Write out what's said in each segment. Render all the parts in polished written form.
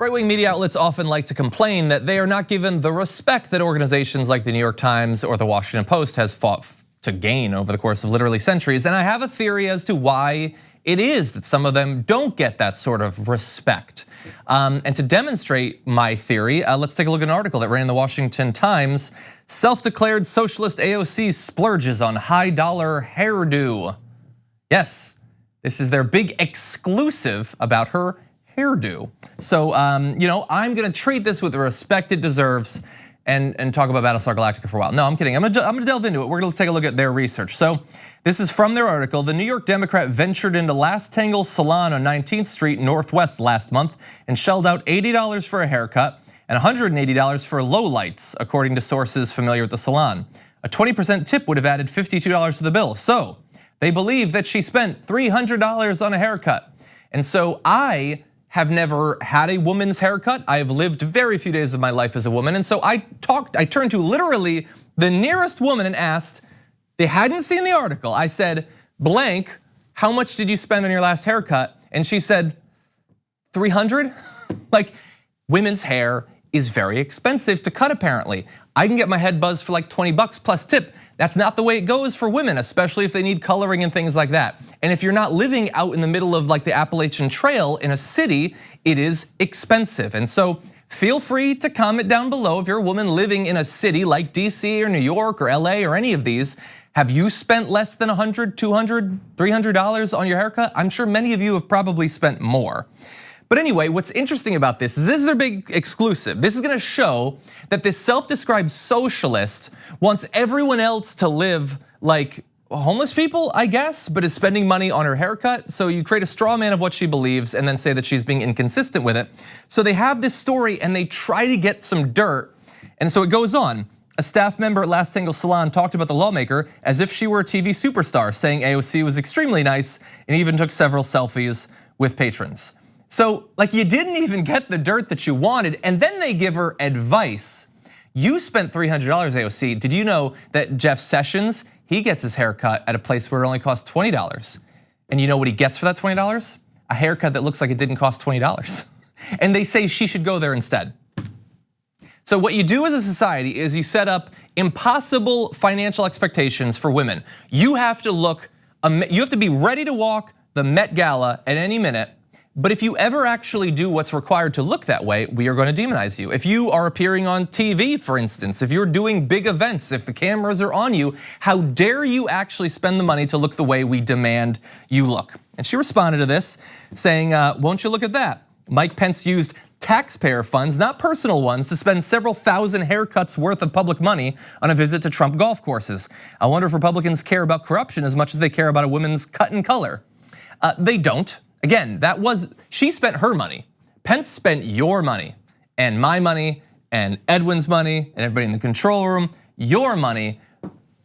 Right-wing media outlets often like to complain that they are not given the respect that organizations like the New York Times or the Washington Post has fought to gain over the course of literally centuries. And I have a theory as to why it is that some of them don't get that sort of respect. And to demonstrate my theory, let's take a look at an article that ran in the Washington Times. Self-declared socialist AOC splurges on high-dollar hairdo. Yes, this is their big exclusive about her hairdo. So, I'm gonna treat this with the respect it deserves and talk about Battlestar Galactica for a while. No, I'm kidding. I'm gonna delve into it. We're gonna take a look at their research. So, this is from their article. The New York Democrat ventured into Last Tangle Salon on 19th Street Northwest last month and shelled out $80 for a haircut and $180 for lowlights, according to sources familiar with the salon. A 20% tip would have added $52 to the bill. So, they believe that she spent $300 on a haircut. And so I have never had a woman's haircut. I have lived very few days of my life as a woman. And so I turned to literally the nearest woman and asked, they hadn't seen the article. I said, blank, how much did you spend on your last haircut? And she said, 300? Like, women's hair is very expensive to cut apparently. I can get my head buzzed for like 20 bucks plus tip. That's not the way it goes for women, especially if they need coloring and things like that. And if you're not living out in the middle of like the Appalachian Trail in a city, it is expensive. And so feel free to comment down below if you're a woman living in a city like DC or New York or LA or any of these. Have you spent less than $100, $200, $300 on your haircut? I'm sure many of you have probably spent more. But anyway, what's interesting about this is their big exclusive. This is gonna show that this self-described socialist wants everyone else to live like homeless people, I guess, but is spending money on her haircut. So you create a straw man of what she believes and then say that she's being inconsistent with it. So they have this story and they try to get some dirt. And so it goes on. A staff member at Last Tangle Salon talked about the lawmaker as if she were a TV superstar, saying AOC was extremely nice and even took several selfies with patrons. So like you didn't even get the dirt that you wanted, and then they give her advice. You spent $300 AOC. Did you know that Jeff Sessions, he gets his haircut at a place where it only costs $20. And you know what he gets for that $20? A haircut that looks like it didn't cost $20. And they say she should go there instead. So what you do as a society is you set up impossible financial expectations for women. You have to be ready to walk the Met Gala at any minute. But if you ever actually do what's required to look that way, we are going to demonize you. If you are appearing on TV, for instance, if you're doing big events, if the cameras are on you, how dare you actually spend the money to look the way we demand you look? And she responded to this saying, won't you look at that? Mike Pence used taxpayer funds, not personal ones, to spend several thousand haircuts worth of public money on a visit to Trump golf courses. I wonder if Republicans care about corruption as much as they care about a woman's cut and color. They don't. Again, she spent her money. Pence spent your money and my money and Edwin's money and everybody in the control room, your money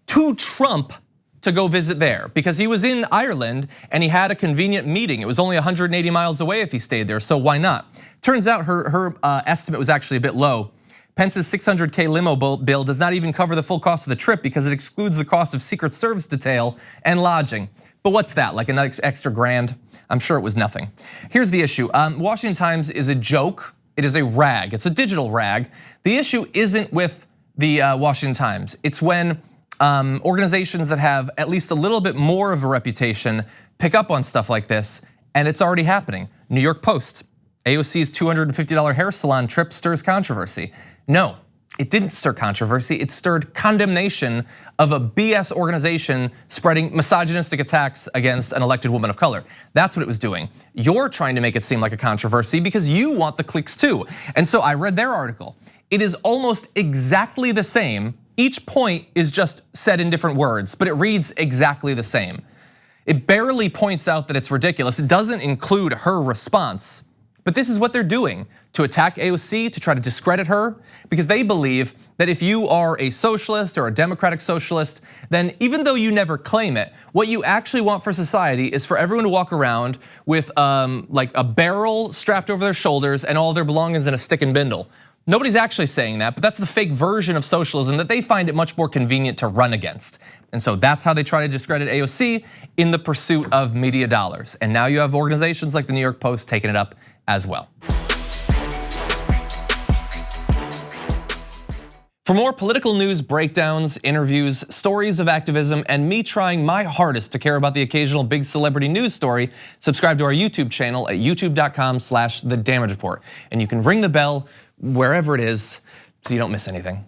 to Trump to go visit there because he was in Ireland and he had a convenient meeting. It was only 180 miles away if he stayed there, so why not? Turns out her estimate was actually a bit low. Pence's $600K limo bill does not even cover the full cost of the trip because it excludes the cost of Secret Service detail and lodging. But what's that, like an extra grand? I'm sure it was nothing. Here's the issue. Washington Times is a joke. It is a rag. It's a digital rag. The issue isn't with the Washington Times. It's when organizations that have at least a little bit more of a reputation pick up on stuff like this, and it's already happening. New York Post, AOC's $250 hair salon trip stirs controversy. No, it didn't stir controversy. It stirred condemnation of a BS organization spreading misogynistic attacks against an elected woman of color. That's what it was doing. You're trying to make it seem like a controversy because you want the clicks too. And so I read their article. It is almost exactly the same. Each point is just said in different words, but it reads exactly the same. It barely points out that it's ridiculous. It doesn't include her response. But this is what they're doing to attack AOC, to try to discredit her, because they believe that if you are a socialist or a democratic socialist, then even though you never claim it, what you actually want for society is for everyone to walk around with like a barrel strapped over their shoulders and all their belongings in a stick and bindle. Nobody's actually saying that, but that's the fake version of socialism that they find it much more convenient to run against. And so that's how they try to discredit AOC in the pursuit of media dollars. And now you have organizations like the New York Post taking it up as well. For more political news breakdowns, interviews, stories of activism, and me trying my hardest to care about the occasional big celebrity news story, subscribe to our YouTube channel at youtube.com/thedamagereport. And you can ring the bell wherever it is so you don't miss anything.